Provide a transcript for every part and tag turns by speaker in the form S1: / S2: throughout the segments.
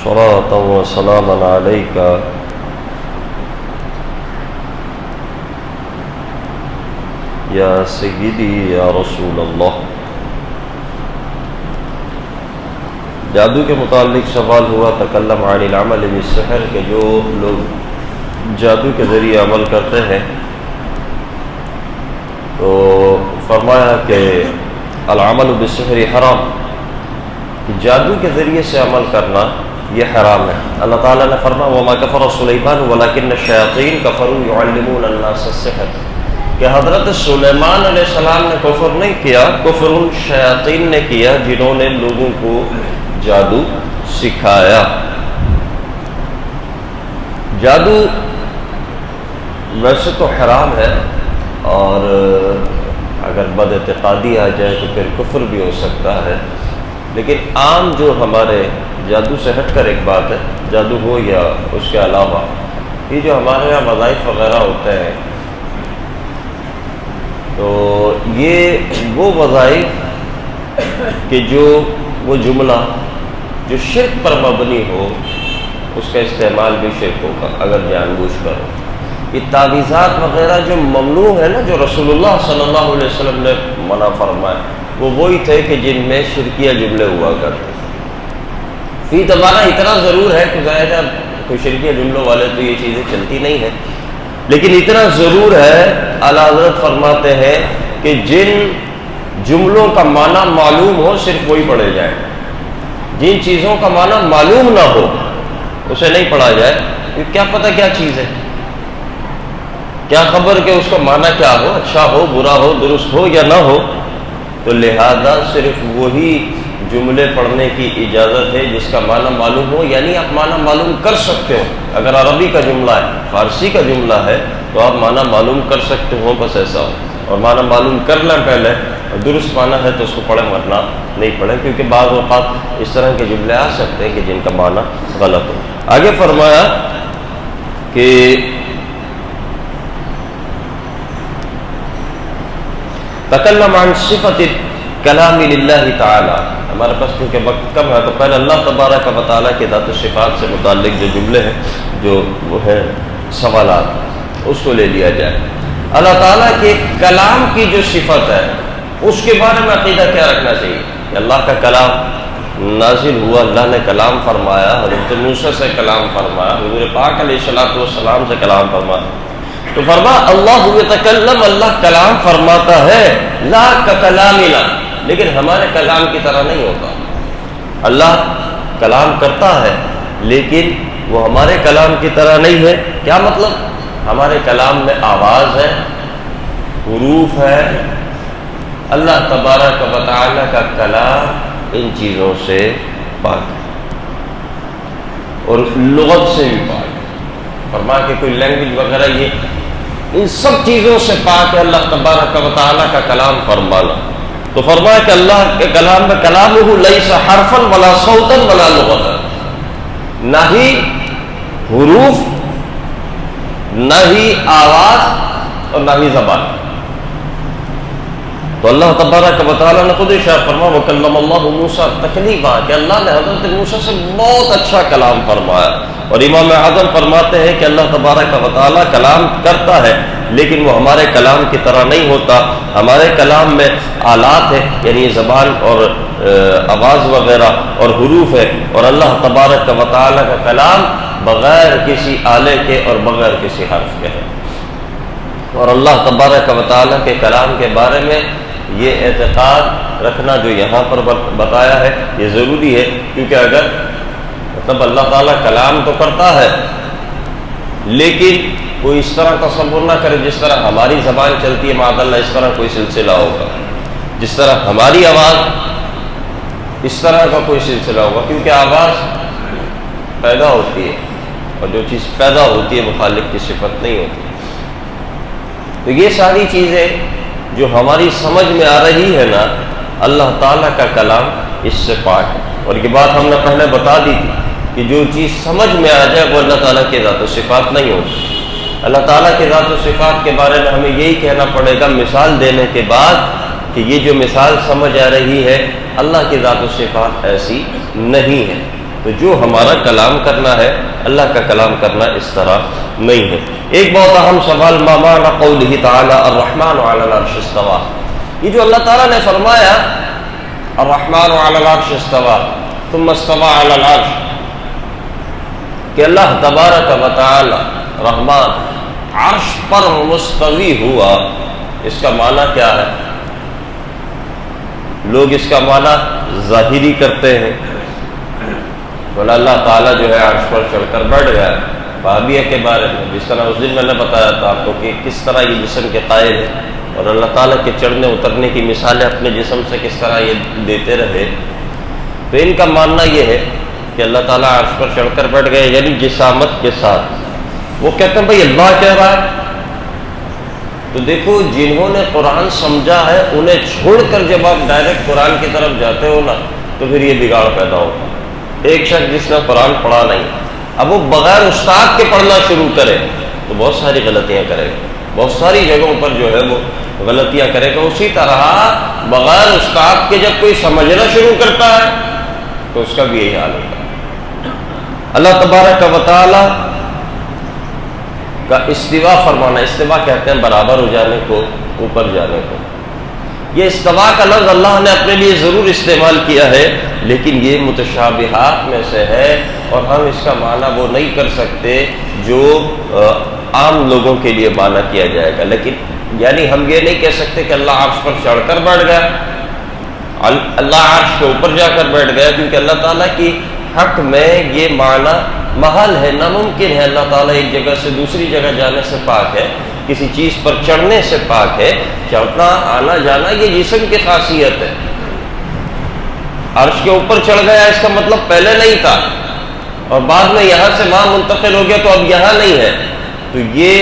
S1: صلاة وسلاما عليك یا سیدی یا رسول اللہ۔ جادو کے متعلق سوال ہوا، تکلم عن العمل بالسحر، کہ جو لوگ جادو کے ذریعے عمل کرتے ہیں تو فرمایا کہ العمل بالسحر حرام، کہ جادو کے ذریعے سے عمل کرنا یہ حرام ہے۔ اللہ تعالیٰ نے فرمایا وما کفر سلیمان ولکن الشیاطین کفروا یعلمون الناس السحر، کہ حضرت سلیمان علیہ السلام نے کفر نہیں کیا، کفر ان شیاطین نے کیا جنہوں نے لوگوں کو جادو سکھایا۔ جادو ویسے تو حرام ہے، اور اگر بد اعتقادی آ جائے تو پھر کفر بھی ہو سکتا ہے، لیکن عام جو ہمارے جادو سے ہٹ کر ایک بات ہے، جادو ہو یا اس کے علاوہ یہ جو ہمارے یہاں وظائف وغیرہ ہوتے ہیں، تو یہ وہ وظائف کہ جو وہ جملہ جو شرک پر مبنی ہو اس کا استعمال بھی شرک ہوگا اگر جان بوجھ کر ہو۔ یہ تعویذات وغیرہ جو ممنوع ہے نا، جو رسول اللہ صلی اللہ علیہ وسلم نے منع فرمایا، وہ وہی تھے کہ جن میں شرکیہ جملے ہوا کرتے۔ فی زمانہ اتنا ضرور ہے کہ ظاہر ہے کوئی شرکیہ جملوں والے تو یہ چیزیں چلتی نہیں ہیں، لیکن اتنا ضرور ہے اعلیٰ حضرت فرماتے ہیں کہ جن جملوں کا معنی معلوم ہو صرف وہی پڑھے جائیں، جن چیزوں کا معنی معلوم نہ ہو اسے نہیں پڑھا جائے، کیونکہ کیا پتہ کیا چیز ہے، کیا خبر کہ اس کا معنی کیا ہو، اچھا ہو، برا ہو، درست ہو یا نہ ہو۔ تو لہذا صرف وہی جملے پڑھنے کی اجازت ہے جس کا معنی معلوم ہو، یعنی آپ معنی معلوم کر سکتے ہو۔ اگر عربی کا جملہ ہے، فارسی کا جملہ ہے تو آپ معنی معلوم کر سکتے ہو، بس ایسا ہو، اور معنی معلوم کر لیں پہلے، اور درست معنی ہے تو اس کو پڑھیں ورنہ نہیں پڑھیں، کیونکہ بعض اوقات اس طرح کے جملے آ سکتے ہیں کہ جن کا معنی غلط ہو۔ آگے فرمایا کہ تکلم عن صفت کلام للہ تعالی، ہمارے پاس کیونکہ وقت کم ہے تو پہلے اللہ تبارک و تعالیٰ کے ذات و صفات سے متعلق جو جملے ہیں، جو وہ ہیں سوالات، اس کو لے لیا جائے۔ اللہ تعالیٰ کے کلام کی جو صفت ہے اس کے بارے میں عقیدہ کیا رکھنا چاہیے کہ اللہ کا کلام نازل ہوا، اللہ نے کلام فرمایا، حضرت موسیٰ سے کلام فرمایا، حضور پاک علیہ السلام سے کلام فرمایا، تو فرمایا اللہ یتکلم، اللہ کلام فرماتا ہے، لا ککلامنا، لیکن ہمارے کلام کی طرح نہیں ہوتا۔ اللہ کلام کرتا ہے لیکن وہ ہمارے کلام کی طرح نہیں ہے۔ کیا مطلب؟ ہمارے کلام میں آواز ہے، حروف ہے، اللہ تبارک و تعالی کا کلام ان چیزوں سے پاک ہے اور لغت سے بھی پاک ہے۔ فرمایا کہ کوئی لینگویج وغیرہ یہ ان سب چیزوں سے پاک ہے اللہ تبارک و تعالیٰ کا کلام فرمانا۔ تو فرمایا کہ اللہ کے کلام میں کلامہ لیس حرفا ولا صوتا ولا لغتا، نہ ہی حروف، نہ ہی آواز اور نہ ہی زبان۔ تو اللہ تبارک و تعالیٰ نے خود ارشاد فرمایا وکلم اللہ موسیٰ تکلیما، کہ اللہ نے حضرت موسیٰ سے بہت اچھا کلام فرمایا۔ اور امام اعظم فرماتے ہیں کہ اللہ تبارک و تعالیٰ کلام کرتا ہے لیکن وہ ہمارے کلام کی طرح نہیں ہوتا۔ ہمارے کلام میں آلات ہے، یعنی زبان اور آواز وغیرہ اور حروف ہے، اور اللہ تبارک و تعالیٰ کا کلام بغیر کسی آلے کے اور بغیر کسی حرف کے ہے۔ اور اللہ تبارک و تعالیٰ کے کلام کے بارے میں یہ اعتقاد رکھنا جو یہاں پر بتایا ہے یہ ضروری ہے، کیونکہ اگر مطلب اللہ تعالیٰ کلام تو کرتا ہے لیکن کوئی اس طرح تصور نہ کرے جس طرح ہماری زبان چلتی ہے، معاذ اللہ اس طرح کوئی سلسلہ ہوگا، جس طرح ہماری آواز اس طرح کا کوئی سلسلہ ہوگا، کیونکہ آواز پیدا ہوتی ہے اور جو چیز پیدا ہوتی ہے وہ خالق کی صفت نہیں ہوتی۔ تو یہ ساری چیزیں جو ہماری سمجھ میں آ رہی ہے نا، اللہ تعالیٰ کا کلام اس سے پاک ہے۔ اور یہ بات ہم نے پہلے بتا دی تھی کہ جو چیز سمجھ میں آ جائے وہ اللہ تعالیٰ کے ذات و صفات نہیں ہوتی۔ اللہ تعالیٰ کے ذات و صفات کے بارے میں ہمیں یہی کہنا پڑے گا مثال دینے کے بعد کہ یہ جو مثال سمجھ آ رہی ہے اللہ کی ذات و صفات ایسی نہیں ہے۔ تو جو ہمارا کلام کرنا ہے اللہ کا کلام کرنا اس طرح نہیں ہے۔ ایک بہت اہم سوال، ما معنی قولہ تعالی الرحمن علی العرش استوى، یہ جو اللہ تعالیٰ نے فرمایا الرحمن علی العرش استوى ثم استوى علی العرش، کہ اللہ تبارک و تعالی رحمان عرش پر مستوی ہوا، اس کا معنی کیا ہے؟ لوگ اس کا معنی ظاہری کرتے ہیں، بولا اللہ تعالیٰ جو ہے عرش پر چڑھ کر بیٹھ گیا، بابیہ کے بارے میں جس طرح اس دن میں نے بتایا تھا آپ کو کہ کس طرح یہ جسم کے قائل ہے اور اللہ تعالیٰ کے چڑھنے اترنے کی مثالیں اپنے جسم سے کس طرح یہ دیتے رہے، تو ان کا ماننا یہ ہے کہ اللہ تعالیٰ عرش پر چڑھ کر بیٹھ گئے، یعنی جسامت کے ساتھ۔ وہ کہتے ہیں بھائی اللہ کہہ رہا ہے، تو دیکھو جنہوں نے قرآن سمجھا ہے انہیں چھوڑ کر جب آپ ڈائریکٹ قرآن کی طرف جاتے ہو نا تو پھر یہ بگاڑ پیدا ہوتا ہے۔ ایک شخص جس نے قرآن پڑھا نہیں، اب وہ بغیر استاد کے پڑھنا شروع کرے تو بہت ساری غلطیاں کرے گا، بہت ساری جگہوں پر جو ہے وہ غلطیاں کرے گا۔ اسی طرح بغیر استاد کے جب کوئی سمجھنا شروع کرتا ہے تو اس کا بھی یہی حال ہوتا ہے۔ اللہ تبارک و تعالی کا استوا فرمانا، استوا کہتے ہیں برابر ہو جانے کو، اوپر جانے کو۔ یہ استوا کا لفظ اللہ نے اپنے لیے ضرور استعمال کیا ہے، لیکن یہ متشابہات میں سے ہے اور ہم اس کا معنی وہ نہیں کر سکتے جو عام لوگوں کے لیے معنی کیا جائے گا۔ لیکن یعنی ہم یہ نہیں کہہ سکتے کہ اللہ عرش پر چڑھ کر بیٹھ گیا، اللہ عرش کے اوپر جا کر بیٹھ گیا، کیونکہ اللہ تعالیٰ کی حق میں یہ معنی محال ہے، ناممکن ہے۔ اللہ تعالیٰ ایک جگہ سے دوسری جگہ جانے سے پاک ہے، کسی چیز پر چڑھنے سے پاک ہے۔ چڑھنا آنا جانا یہ جسم کی خاصیت ہے۔ عرش کے اوپر چڑھ گیا اس کا مطلب پہلے نہیں تھا اور بعد میں یہاں سے وہاں منتقل ہو گیا تو اب یہاں نہیں ہے، تو یہ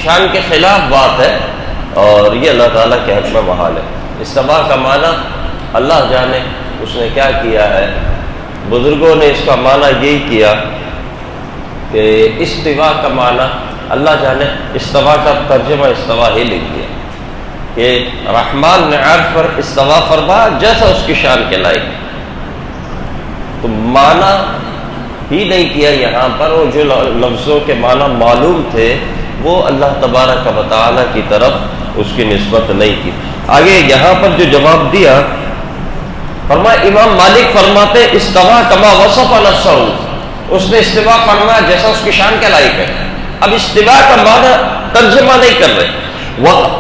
S1: شان کے خلاف بات ہے اور یہ اللہ تعالیٰ کے حق میں محال ہے۔ استوا کا معنی اللہ جانے اس نے کیا کیا ہے، بزرگوں نے اس کا معنی یہی کیا کہ استوا کا معنی اللہ جانے، استوا کا ترجمہ استوا ہی لکھ دیا کہ رحمان نے عرش پر استوا فرمایا جیسا اس کی شان کے لائق، تو معنی ہی نہیں کیا یہاں پر، اور جو لفظوں کے معنی معلوم تھے وہ اللہ تبارک و تعالیٰ کی طرف اس کی نسبت نہیں کی۔ آگے یہاں پر جو جواب دیا فرمایا، امام مالک فرماتے استوا کما وصف نفسہ، اس نے استوا فرمایا جیسا اس کی شان کے لائق ہے۔ اب استوا کا معنی ترجمہ نہیں کر رہے،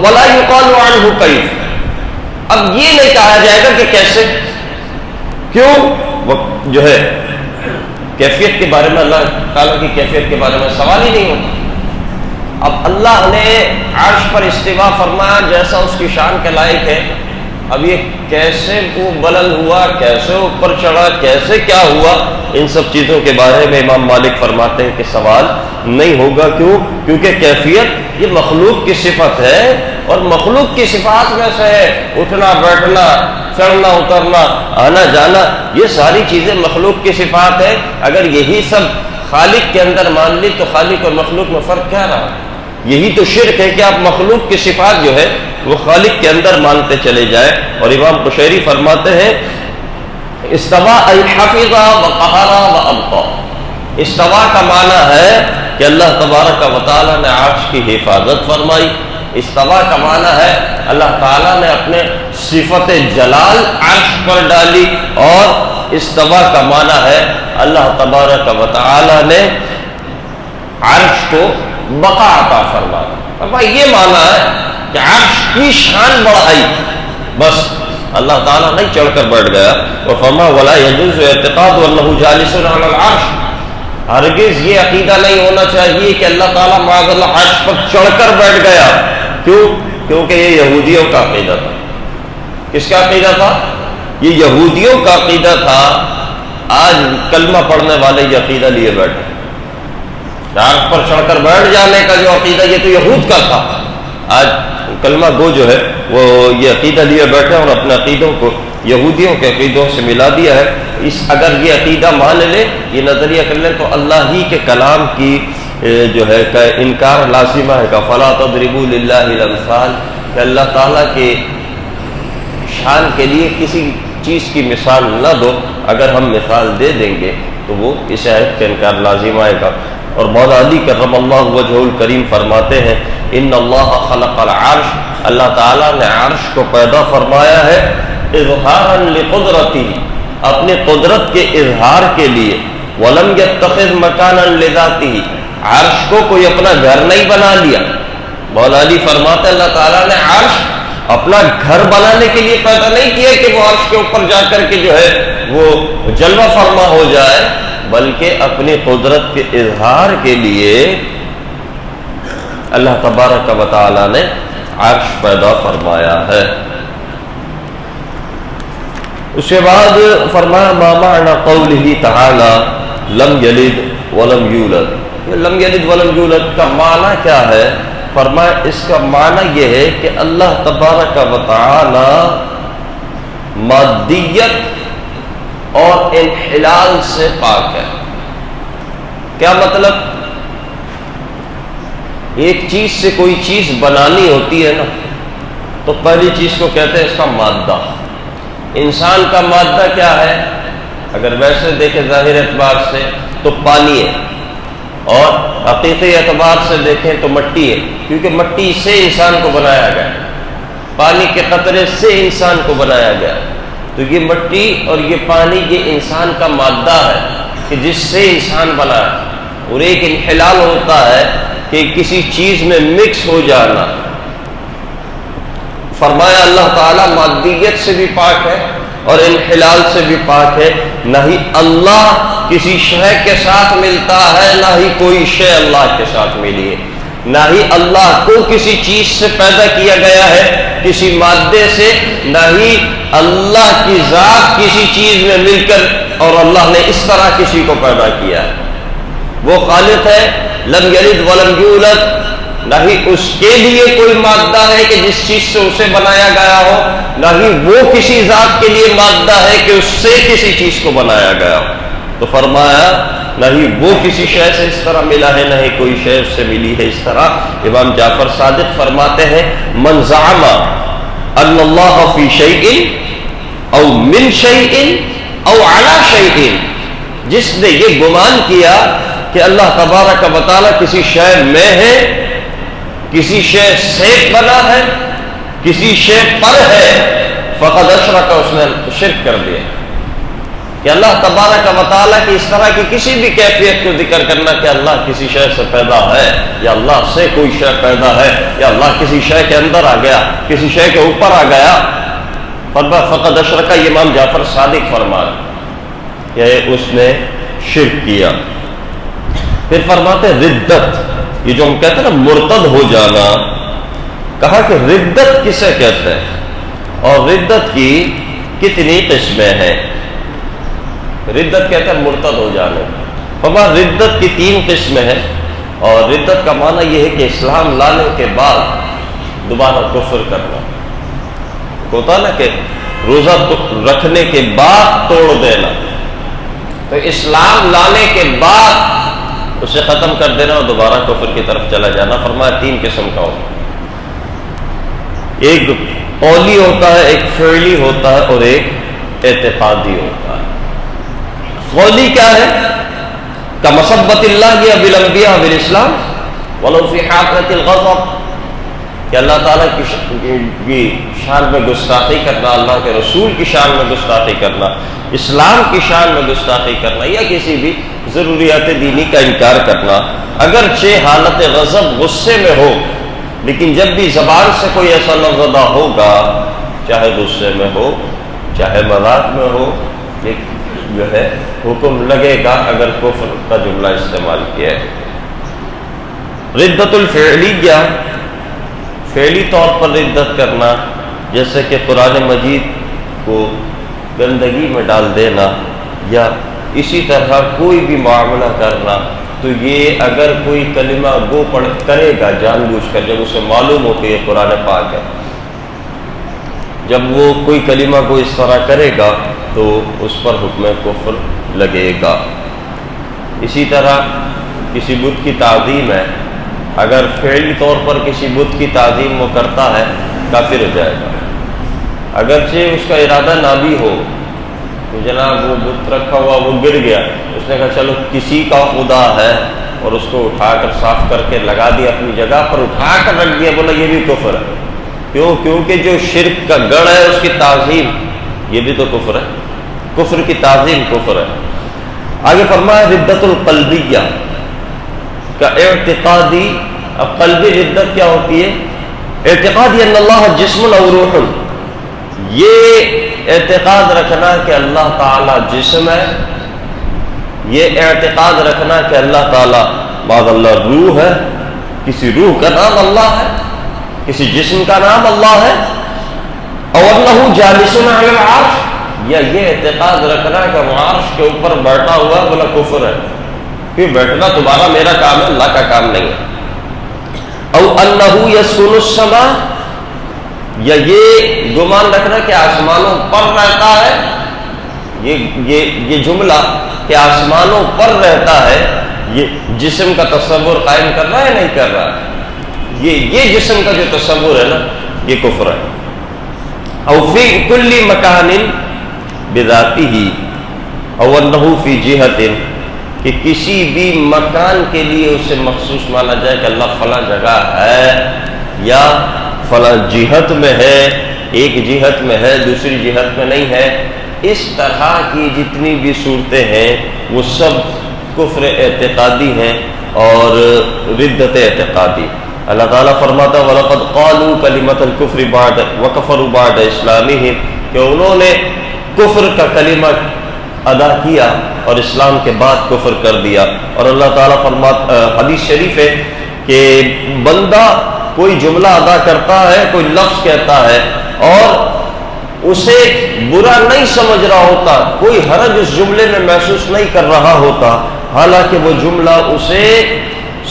S1: ولا یقال عنہ کیف، اب یہ نہیں کہا جائے گا کہ کیسے، کیوں؟ وہ جو ہے کیفیت کے بارے میں، اللہ تعالیٰ کی کیفیت کے بارے میں سوال ہی نہیں ہوتا۔ اب اللہ نے عرش پر استوا فرمایا جیسا اس کی شان کے لائق ہے، اب یہ کیسے وہ بلند ہوا، کیسے اوپر چڑھا، کیسے کیا ہوا، ان سب چیزوں کے بارے میں امام مالک فرماتے ہیں کہ سوال نہیں ہوگا۔ کیوں؟ کیونکہ کیفیت یہ مخلوق کی صفت ہے اور مخلوق کی صفات میں سے ہے اٹھنا بیٹھنا، چڑھنا اترنا، آنا جانا، یہ ساری چیزیں مخلوق کی صفات ہے۔ اگر یہی سب خالق کے اندر مان لی تو خالق اور مخلوق میں فرق کیا رہا؟ یہی تو شرک ہے کہ آپ مخلوق کی صفات جو ہے وہ خالق کے اندر مانتے چلے جائیں۔ اور امام قشیری فرماتے ہیں استوا ای حفظ و قہر و ابقا، استوا کا معنی ہے کہ اللہ تبارک و تعالیٰ نے عرش کی حفاظت فرمائی، استوا کا معنی ہے اللہ تعالیٰ نے اپنے صفت جلال عرش پر ڈالی، اور استوا کا معنی ہے اللہ تبارک و تعالیٰ نے عرش کو بقا عطا فرمایا۔ اب یہ معنی ہے کہ عرش کی شان بڑھائی، بس اللہ تعالیٰ نہیں چڑھ کر بیٹھ گیا۔ وفرما ولا يجوز اعتقاد انه جالس على العرش، ہرگز یہ عقیدہ نہیں ہونا چاہیے کہ اللہ تعالیٰ معاذ اللہ عرش پر چڑھ کر بیٹھ گیا۔ کیوں؟ کیونکہ یہ یہودیوں کا عقیدہ تھا۔ کس کا عقیدہ تھا؟ یہ یہودیوں کا عقیدہ تھا۔ آج کلمہ پڑھنے والے یہ عقیدہ لیے بیٹھے، عرش پر چڑھ کر بیٹھ جانے کا جو عقیدہ یہ تو یہود کا تھا، آج کلمہ گو جو ہے وہ یہ عقیدہ لیے بیٹھے اور اپنے عقیدوں کو یہودیوں کے عقیدوں سے ملا دیا ہے۔ اگر یہ عقیدہ مان لے، یہ نظریہ کر لیں، تو اللہ ہی کے کلام کی جو ہے کا انکار لازمہ ہے کہ فلا تضربوا للہ الامثال، کہ اللہ تعالیٰ کے شان کے لیے کسی چیز کی مثال نہ دو۔ اگر ہم مثال دے دیں گے تو وہ اس آیت کا انکار لازم آئے گا۔ اور مولا علی کرم اللہ وجہہ الکریم فرماتے ہیں ان اللہ خلق العرش، اللہ تعالیٰ نے عرش کو پیدا فرمایا ہے اظہارا لقدرتی، اپنی قدرت کے اظہار کے لیے، ولم یتخذ مکانا لذاتہ، عرش کو کوئی اپنا گھر نہیں بنا لیا۔ مولا علی فرماتے ہیں اللہ تعالیٰ نے عرش اپنا گھر بنانے کے لیے پیدا نہیں کیا کہ وہ عرش کے اوپر جا کر کے جو ہے وہ جلوہ فرما ہو جائے، بلکہ اپنی قدرت کے اظہار کے لیے اللہ تبارک و تعالی نے عرش پیدا فرمایا ہے۔ اس کے بعد فرمایا ما معنی قولہ تعالی لم یلد ولم یولد، لم یلد ولم یولد کا معنی کیا ہے؟ فرمایا اس کا معنی یہ ہے کہ اللہ تبارک و تعالی مادیت اور انحلال سے پاک ہے۔ کیا مطلب؟ ایک چیز سے کوئی چیز بنانی ہوتی ہے نا، تو پہلی چیز کو کہتے ہیں اس کا مادہ۔ انسان کا مادہ کیا ہے؟ اگر ویسے دیکھیں ظاہر اعتبار سے تو پانی ہے، اور حقیقی اعتبار سے دیکھیں تو مٹی ہے، کیونکہ مٹی سے انسان کو بنایا گیا، پانی کے قطرے سے انسان کو بنایا گیا۔ تو یہ مٹی اور یہ پانی یہ انسان کا مادہ ہے کہ جس سے انسان بنا ہے۔ اور ایک انحلال ہوتا ہے کہ کسی چیز میں مکس ہو جانا۔ فرمایا اللہ تعالیٰ مادیت سے بھی پاک ہے اور انحلال سے بھی پاک ہے۔ نہ ہی اللہ کسی شے کے ساتھ ملتا ہے، نہ ہی کوئی شے اللہ کے ساتھ ملی ہے، نہ ہی اللہ کو کسی چیز سے پیدا کیا گیا ہے، کسی مادے سے، نہ ہی اللہ کی ذات کسی چیز میں مل کر اور اللہ نے اس طرح کسی کو پیدا کیا ہے۔ وہ خالق ہے، لم یلد ولم یولد، نہ ہی اس کے لیے کوئی مادہ ہے کہ جس چیز سے اسے بنایا گیا ہو، نہ ہی وہ کسی ذات کے لیے مادہ ہے کہ اس سے کسی چیز کو بنایا گیا ہو۔ تو فرمایا نہ ہی وہ کسی شے سے اس طرح ملا ہے، نہ ہی کوئی شے اس سے ملی ہے اس طرح۔ امام جعفر صادق فرماتے ہیں من زعم ان اللہ فی شیء او من شیء او علی شیء، جس نے یہ گمان کیا کہ اللہ تبارک و تعالی کسی شے میں ہے، کسی شے سے بنا ہے، کسی شے پر ہے، فقد اشرک، اس نے شرک کر دیا۔ کہ اللہ تبارک و تعالیٰ کی اس طرح کی کسی بھی کیفیت کو ذکر کرنا کہ اللہ کسی شے سے پیدا ہے، یا اللہ سے کوئی شے پیدا ہے، یا اللہ کسی شے کے اندر آ گیا، کسی شے کے اوپر آ گیا، فقد اشرک، امام جعفر صادق فرمایا کہ اس نے شرک کیا۔ پھر فرماتے ہیں ردت، یہ جو ہم کہتے ہیں نا مرتد ہو جانا، کہا کہ ردت کسے کہتے ہیں اور ردت کی کتنی قسمیں ہیں۔ ردت کہتے ہیں مرتد ہو جانے، فرمایا ردت کی 3 قسمیں ہیں، اور ردت کا معنی یہ ہے کہ اسلام لانے کے بعد دوبارہ کفر کرنا ہوتا نا، کہ روزہ رکھنے کے بعد توڑ دینا، تو اسلام لانے کے بعد اسے ختم کر دینا اور دوبارہ کفر کی طرف چلا جانا۔ فرمایا 3 قسم کا ہوتا ہے، ایک قولی ہوتا ہے، ایک فعلی ہوتا ہے، اور ایک اعتقادی ہوتا ہے۔ قولی کیا ہے؟ کمثبت اللہ بالانبیاء بالاسلام ولو فی حاقۃ الغضب، کہ اللہ تعالیٰ کی شان میں گستاخی کرنا، اللہ کے رسول کی شان میں گستاخی کرنا، اسلام کی شان میں گستاخی کرنا، یا کسی بھی ضروریات دینی کا انکار کرنا، اگرچہ حالت غضب غصے میں ہو، لیکن جب بھی زبان سے کوئی ایسا لفظ ادا ہوگا، چاہے غصے میں ہو چاہے مذاق میں ہو، لیکن جو ہے حکم لگے گا اگر کفر کا جملہ استعمال کیا ہے۔ ردت الفعلیہ، فعلی طور پر ردت کرنا، جیسے کہ قرآن مجید کو گندگی میں ڈال دینا، یا اسی طرح کوئی بھی معاملہ کرنا، تو یہ اگر کوئی کلمہ گو پڑھ کرے گا جان بوجھ کر، جب اسے معلوم ہو کہ یہ قرآن پاک ہے، جب وہ کوئی کلمہ کو اس طرح کرے گا تو اس پر حکم کفر لگے گا۔ اسی طرح کسی بت کی تعظیم ہے، اگر فعلی طور پر کسی بت کی تعظیم وہ کرتا ہے، کافر ہو جائے گا، اگرچہ اس کا ارادہ نہ بھی ہو، تو جناب وہ بت رکھا ہوا وہ گر گیا، اس نے کہا چلو کسی کا خدا ہے، اور اس کو اٹھا کر صاف کر کے لگا دیا اپنی جگہ پر، اٹھا کر رکھ دیا، بولا یہ بھی کفر ہے۔ کیوں؟ کیونکہ جو شرک کا گڑھ ہے اس کی تعظیم، یہ بھی تو کفر ہے، کفر کی تعظیم کفر ہے۔ آگے فرمایا ردت القلبیہ کا اعتقادی، اب قلبی ردت کیا ہوتی ہے؟ اعتقادی ان اللہ جسم او روح، یہ اعتقاد رکھنا کہ اللہ تعالی جسم ہے، یہ اعتقاد رکھنا کہ اللہ تعالیٰ معاذ اللہ روح ہے، کسی روح کا نام اللہ ہے، کسی جسم کا نام اللہ ہے، اور انہ جالس علی العرش، یا یہ اعتقاد رکھنا کہ وہ عرش کے اوپر بیٹھا ہوا ہے، بولا کفر ہے، کہ بیٹھنا تمہارا میرا کام ہے، اللہ کا کام نہیں ہے۔ او انہ یسکن السماء، یا یہ گمان رکھنا کہ آسمانوں پر رہتا ہے، یہ جملہ کہ آسمانوں پر رہتا ہے، یہ جسم کا تصور قائم کر رہا ہے نہیں کر رہا ہے، یہ جسم کا جو تصور ہے نا یہ کفر ہے۔ او فی کل مکان بذاتہ، او انہ فی جہت، کہ کسی بھی مکان کے لیے اسے مخصوص مانا جائے کہ اللہ فلاں جگہ ہے یا فلاں جہت میں ہے، ایک جہت میں ہے دوسری جہت میں نہیں ہے، اس طرح کی جتنی بھی صورتیں ہیں وہ سب کفر اعتقادی ہیں اور ردت اعتقادی۔ اللہ تعالیٰ فرماتا وَلَقَدْ قَالُوا كَلِمَةَ الْكُفْرِ بَعْدَ وَكَفَرُوا بَعْدَ إِسْلَامِهِمْ، کہ انہوں نے کفر کا کلمہ ادا کیا اور اسلام کے بعد کفر کر دیا۔ اور اللہ تعالیٰ فرماتا، حدیث شریف ہے کہ بندہ کوئی جملہ ادا کرتا ہے، کوئی لفظ کہتا ہے اور اسے برا نہیں سمجھ رہا ہوتا، کوئی حرج اس جملے میں محسوس نہیں کر رہا ہوتا، حالانکہ وہ جملہ اسے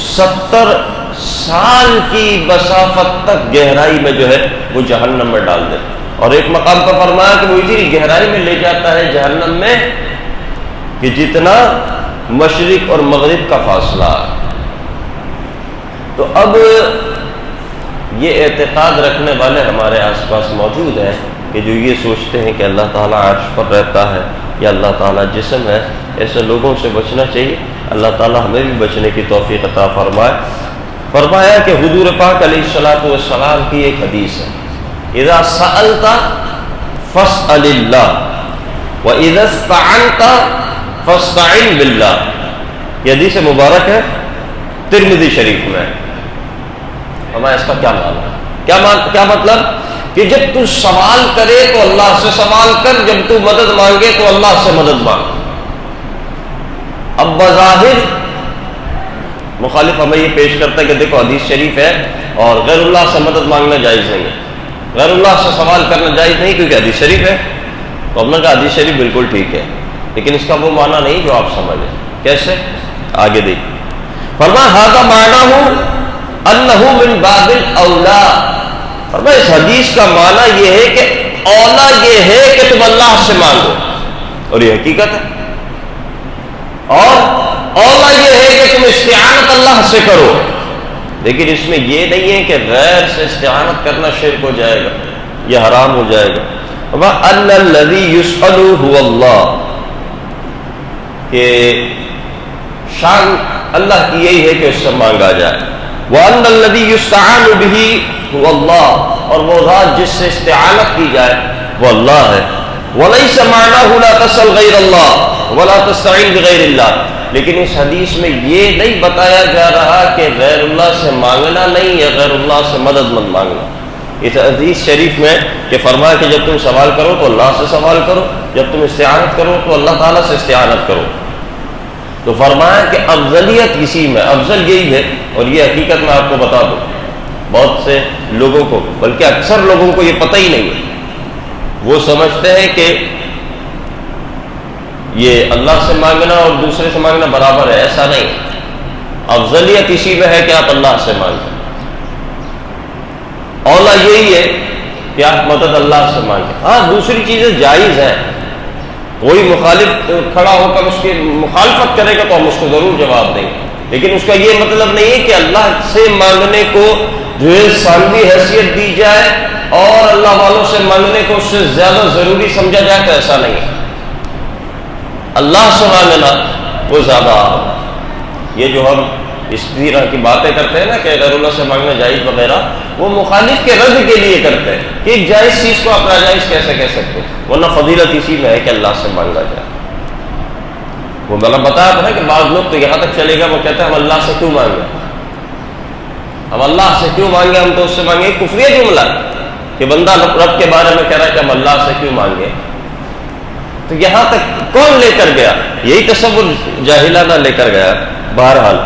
S1: 70 سال کی مسافت تک گہرائی میں جو ہے وہ جہنم میں ڈال دے۔ اور ایک مقام پر فرمایا کہ وہ اتنی گہرائی میں لے جاتا ہے جہنم میں کہ جتنا مشرق اور مغرب کا فاصلہ ہے۔ تو اب یہ اعتقاد رکھنے والے ہمارے آس پاس موجود ہیں کہ جو یہ سوچتے ہیں کہ اللہ تعالیٰ عرش پر رہتا ہے یا اللہ تعالیٰ جسم ہے، ایسے لوگوں سے بچنا چاہیے۔ اللہ تعالیٰ ہمیں بھی بچنے کی توفیق عطا فرمائے۔ فرمایا کہ حضور پاک علیہ الصلوۃ والسلام کی ایک حدیث ہے، اذا سألت فاسأل اللہ واذا استعنت فاستعن باللہ، یہ حدیث مبارک ہے، ترمذی شریف میں۔ ہمیں اس کا کیا معنی ہے؟ کیا مطلب کہ جب تو سوال کرے تو اللہ سے سوال کر، جب تو مدد مانگے تو اللہ سے مدد مانگ۔ اب بظاہر مخالف ہمیں یہ پیش کرتا ہے کہ دیکھو حدیث شریف ہے اور غیر اللہ سے مدد مانگنا جائز نہیں ہے، غیر اللہ سے سوال کرنا جائز نہیں کیونکہ حدیث شریف ہے۔ تو ہم نے کہا حدیث شریف بالکل ٹھیک ہے، لیکن اس کا وہ معنی نہیں جو آپ سمجھیں۔ کیسے؟ آگے دیکھیں، فرمایا ھذا معنی انہ من باب الاولا، فرمایا اس حدیث کا معنی یہ ہے کہ اولا یہ ہے کہ تم اللہ سے مانگو، اور یہ حقیقت ہے، اور اولا یہ ہے کہ تم استعانت اللہ سے کرو، لیکن اس میں یہ نہیں ہے کہ غیر سے استعانت کرنا شرک ہو جائے گا، یہ حرام ہو جائے گا۔ وَأَنَّ الَّذِي يُسْأَلُ هُوَ اللَّهُ، کہ شان اللہ کی یہی ہے کہ اس سے مانگا جائے۔ وَأَنَّ الَّذِي يُسْتَعَانُ بِهِ هُوَ اللَّهُ، اور وہ ذات جس سے استعانت کی جائے وہ اللہ ہے۔ وَلَيْسَ مَعْنَاهُ لَا تَسْأَلْ غَيْرَ اللَّهِ وَلَا تَسْتَعِنْ بِغَيْرِ اللَّهِ، لیکن اس حدیث میں یہ نہیں بتایا جا رہا کہ غیر اللہ سے مانگنا نہیں یا غیر اللہ سے مدد مت مانگنا۔ اس حدیث شریف میں کہ فرمایا کہ جب تم سوال کرو تو اللہ سے سوال کرو، جب تم استعانت کرو تو اللہ تعالیٰ سے استعانت کرو۔ تو فرمایا کہ افضلیت اسی میں، افضل یہی ہے، اور یہ حقیقت میں آپ کو بتا دوں، بہت سے لوگوں کو بلکہ اکثر لوگوں کو یہ پتہ ہی نہیں ہے، وہ سمجھتے ہیں کہ یہ اللہ سے مانگنا اور دوسرے سے مانگنا برابر ہے، ایسا نہیں۔ افضلیت اسی میں ہے کہ آپ اللہ سے مانگیں، اولا یہی ہے کہ آپ مدد اللہ سے مانگیں۔ ہاں دوسری چیزیں جائز ہیں، کوئی مخالف کھڑا ہو کر اس کی مخالفت کرے گا تو ہم اس کو ضرور جواب دیں گے، لیکن اس کا یہ مطلب نہیں ہے کہ اللہ سے مانگنے کو جو ہے ثانوی حیثیت دی جائے اور اللہ والوں سے مانگنے کو اس سے زیادہ ضروری سمجھا جائے، تو ایسا نہیں ہے۔ اللہ سے مانگنا وہ زیادہ اہم ہے۔ یہ جو ہم اس طرح کی باتیں کرتے ہیں نا کہ غیر اللہ سے مانگنا جائز وغیرہ، وہ مخالف کے رد کے لیے کرتے ہیں کہ ایک جائز چیز کو آپ ناجائز کیسے کہہ سکتے ہیں، ورنہ فضیلت اسی میں ہے کہ اللہ سے مانگا جائے۔ وہ میں نے بتایا تھا کہ بعض لوگ تو یہاں تک چلے گا، وہ کہتے ہیں ہم اللہ سے کیوں مانگے، ہم اللہ سے کیوں مانگے، ہم تو اس سے مانگے۔ کفریہ جملہ کہ بندہ رب کے بارے میں کہہ رہا ہے کہ ہم اللہ سے کیوں مانگے، تو یہاں تک کون لے کر گیا؟ یہی تصور جاہلانہ لے کر گیا۔ بہرحال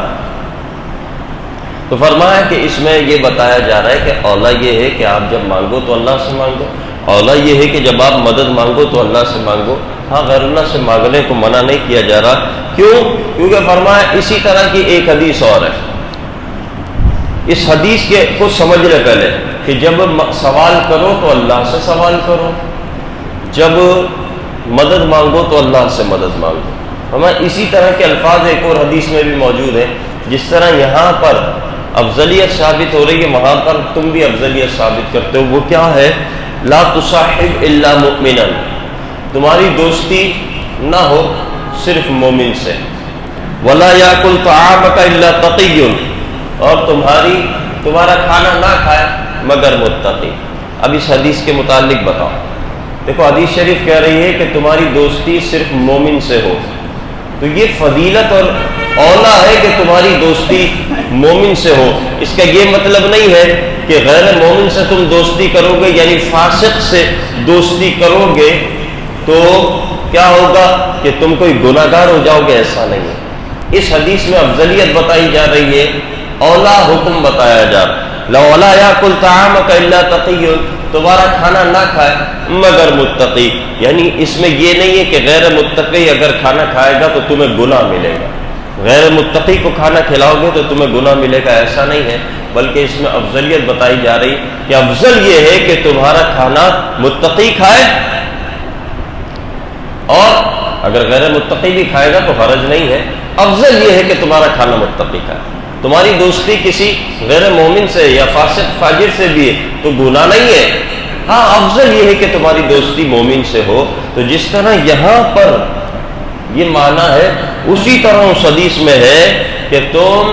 S1: تو فرمایا کہ اس میں یہ بتایا جا رہا ہے کہ اولا یہ ہے کہ آپ جب مانگو تو اللہ سے مانگو، اولا یہ ہے کہ جب آپ مدد مانگو تو اللہ سے مانگو۔ ہاں غیر اللہ سے مانگنے کو منع نہیں کیا جا رہا، کیوں؟ کیونکہ فرمایا اسی طرح کی ایک حدیث اور ہے، اس حدیث کے کو سمجھ لے پہلے کہ جب سوال کرو تو اللہ سے سوال کرو، جب مدد مانگو تو اللہ سے مدد مانگو۔ ہمیں اسی طرح کے الفاظ ایک اور حدیث میں بھی موجود ہیں، جس طرح یہاں پر افضلیت ثابت ہو رہی ہے وہاں پر تم بھی افضلیت ثابت کرتے ہو۔ وہ کیا ہے؟ لا تصاحب الا مؤمنا، تمہاری دوستی نہ ہو صرف مومن سے، ولا یاکل طعامک الا تقی، اور تمہارا کھانا نہ کھائے مگر متقی۔ اب اس حدیث کے متعلق بتاؤ۔ دیکھو حدیث شریف کہہ رہی ہے کہ تمہاری دوستی صرف مومن سے ہو، تو یہ فضیلت اور اولا ہے کہ تمہاری دوستی مومن سے ہو۔ اس کا یہ مطلب نہیں ہے کہ غیر مومن سے تم دوستی کرو گے، یعنی فاسق سے دوستی کرو گے تو کیا ہوگا کہ تم کوئی گناہ گار ہو جاؤ گے، ایسا نہیں ہے۔ اس حدیث میں افضلیت بتائی جا رہی ہے، اولا حکم بتایا جا رہا ہے۔ لولا یاکل طعامک الا تقی، تمہارا کھانا نہ کھائے مگر متقی، یعنی اس میں یہ نہیں ہے کہ غیر متقی اگر کھانا کھائے گا تو تمہیں گناہ ملے گا، غیر متقی کو کھانا کھلاؤ گے تو تمہیں گناہ ملے گا، ایسا نہیں ہے۔ بلکہ اس میں افضلیت بتائی جا رہی کہ افضل یہ ہے کہ تمہارا کھانا متقی کھائے، اور اگر غیر متقی بھی کھائے گا تو حرج نہیں ہے، افضل یہ ہے کہ تمہارا کھانا متقی کھائے۔ تمہاری دوستی کسی غیر مومن سے یا فاسق فاجر سے بھی ہے تو گناہ نہیں ہے، ہاں افضل یہ ہے کہ تمہاری دوستی مومن سے ہو۔ تو جس طرح یہاں پر یہ معنی ہے، اسی طرح اس حدیث میں ہے کہ تم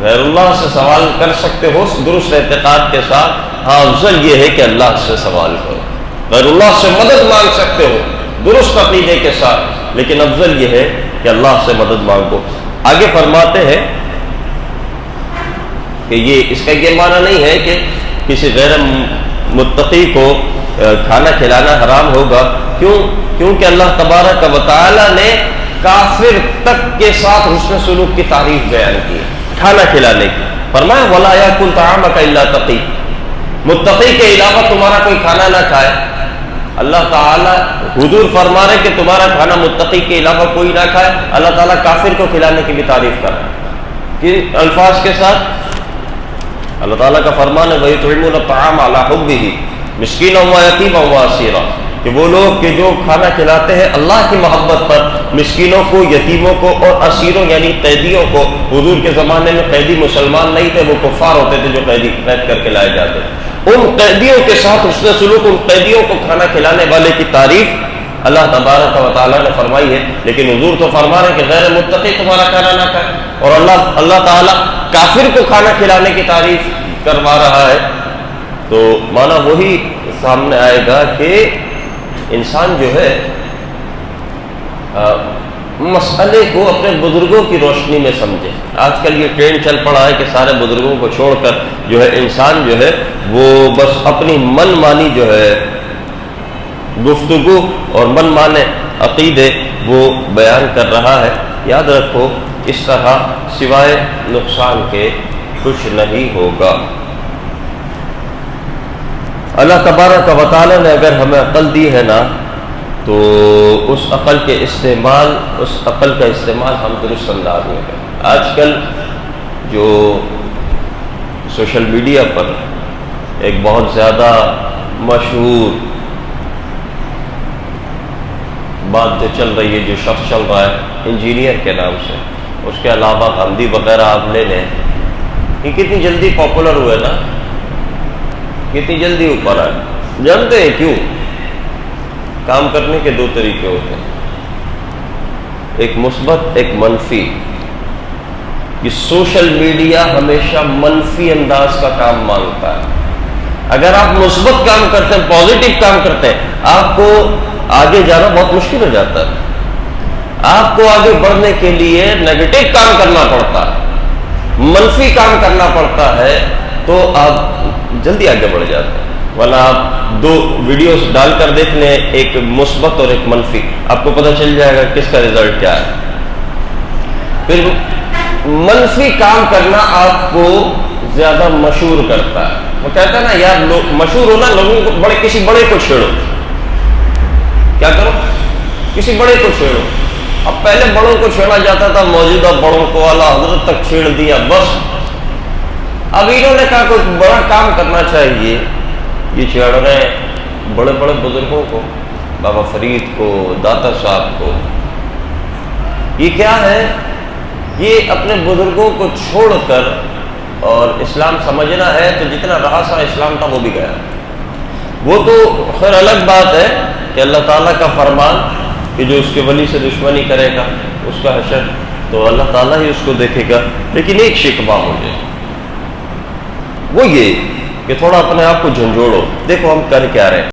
S1: غیر اللہ سے سوال کر سکتے ہو درست اعتقاد کے ساتھ، ہاں افضل یہ ہے کہ اللہ سے سوال کرو۔ غیر اللہ سے مدد مانگ سکتے ہو درست عقیدے کے ساتھ، لیکن افضل یہ ہے کہ اللہ سے مدد مانگو۔ آگے فرماتے ہیں کہ یہ اس کا یہ معنی نہیں ہے کہ کسی غیر متقی کو کھانا کھلانا حرام ہوگا، کیونکہ اللہ تبارک و تعالی نے کافر تک کے ساتھ حسن سلوک کی تعریف بیان کی کھانا کھلانے کی۔ فرمایا ولا یاکل طعامک الا تقی، متقی کے علاوہ تمہارا کوئی کھانا نہ کھائے۔ اللہ تعالیٰ حضور فرما رہے کہ تمہارا کھانا متقی کے علاوہ کوئی نہ کھائے۔ اللہ تعالیٰ کافر کو کھلانے کی بھی تعریف کر رہا ہے، کن الفاظ کے ساتھ؟ اللہ تعالیٰ کا فرمان ہے وَيُطْعِمُونَ الطَّعَامَ عَلَىٰ حُبِّهِ مِسْكِينًا وَيَتِيمًا وَأَسِيرًا، کہ وہ لوگ کہ جو کھانا کھلاتے ہیں اللہ کی محبت پر مسکینوں کو، یتیموں کو اور اسیروں یعنی قیدیوں کو۔ حضور کے زمانے میں قیدی مسلمان نہیں تھے، وہ کفار ہوتے تھے جو قید کر کے لائے جاتے تھے۔ ان قیدیوں کے ساتھ حسن سلوک، ان قیدیوں کو کھانا کھلانے والے کی تعریف اللہ تبارک و تعالیٰ نے فرمائی ہے، لیکن حضور تو فرما رہے ہیں کہ غیر متقی تمہارا کھانا نہ کھائے، اور اللہ تعالیٰ کافر کو کھانا کھلانے کی تعریف کروا رہا ہے۔ تو معنی وہی سامنے آئے گا کہ انسان جو ہے مسئلے کو اپنے بزرگوں کی روشنی میں سمجھے۔ آج کل یہ ٹرینڈ چل پڑا ہے کہ سارے بزرگوں کو چھوڑ کر جو ہے انسان جو ہے وہ بس اپنی من مانی جو ہے گفتگو اور من مانے عقیدے وہ بیان کر رہا ہے۔ یاد رکھو اس طرح سوائے نقصان کے کچھ نہیں ہوگا۔ اللہ تبارک و تعالیٰ نے اگر ہمیں عقل دی ہے نا تو اس عقل کا استعمال ہم درست انداز میں کریں۔ آج کل جو سوشل میڈیا پر ایک بہت زیادہ مشہور بات جو چل رہی ہے، جو شخص چل رہا ہے انجینئر کے نام سے، اس کے علاوہ گاندھی وغیرہ آپ لے لیں، یہ کتنی جلدی پاپولر ہوئے نا، کتنی جلدی اوپر آئے۔ جانتے ہیں کیوں؟ کام کرنے کے دو طریقے ہوتے ہیں، ایک مثبت ایک منفی. کہ سوشل میڈیا ہمیشہ منفی انداز کا کام مانگتا ہے. اگر آپ مثبت کام کرتے ہیں، پازیٹیو کام کرتے ہیں، آپ کو آگے جانا بہت مشکل ہو جاتا ہے. آپ کو آگے بڑھنے کے لیے نیگیٹو کام کرنا پڑتا ہے، منفی کام کرنا پڑتا ہے، تو آپ جلدی آگے بڑھ جاتے ہیں. ورنہ آپ 2 ویڈیوز ڈال کر دیکھ لیں، ایک مثبت اور ایک منفی، آپ کو پتہ چل جائے گا کس کا رزلٹ کیا ہے. پھر منفی کام کرنا آپ کو زیادہ مشہور کرتا ہے. وہ کہتا ہے نا یار مشہور ہونا، لوگوں کو کسی بڑے کو چھیڑو. کیا کرو؟ کسی بڑے کو چھیڑو. اب پہلے بڑوں کو چھیڑا جاتا تھا، موجودہ بڑوں کو اعلیٰ حضرت تک چھیڑ دیا بس. اب انہوں نے کہا کوئی بڑا کام کرنا چاہیے. یہ چھیڑ رہے ہیں بڑے بڑے بزرگوں کو، بابا فرید کو، داتا صاحب کو. یہ کیا ہے؟ یہ اپنے بزرگوں کو چھوڑ کر اور اسلام سمجھنا ہے، تو جتنا رہا سا اسلام تھا وہ بھی گیا. وہ تو خیر الگ بات ہے کہ اللہ تعالیٰ کا فرمان کہ جو اس کے ولی سے دشمنی کرے گا اس کا حشر تو اللہ تعالیٰ ہی اس کو دیکھے گا. لیکن ایک شکوہ مجھے، وہ یہ کہ تھوڑا اپنے آپ کو جھنجھوڑو. دیکھو ہم کر کیا رہے ہیں.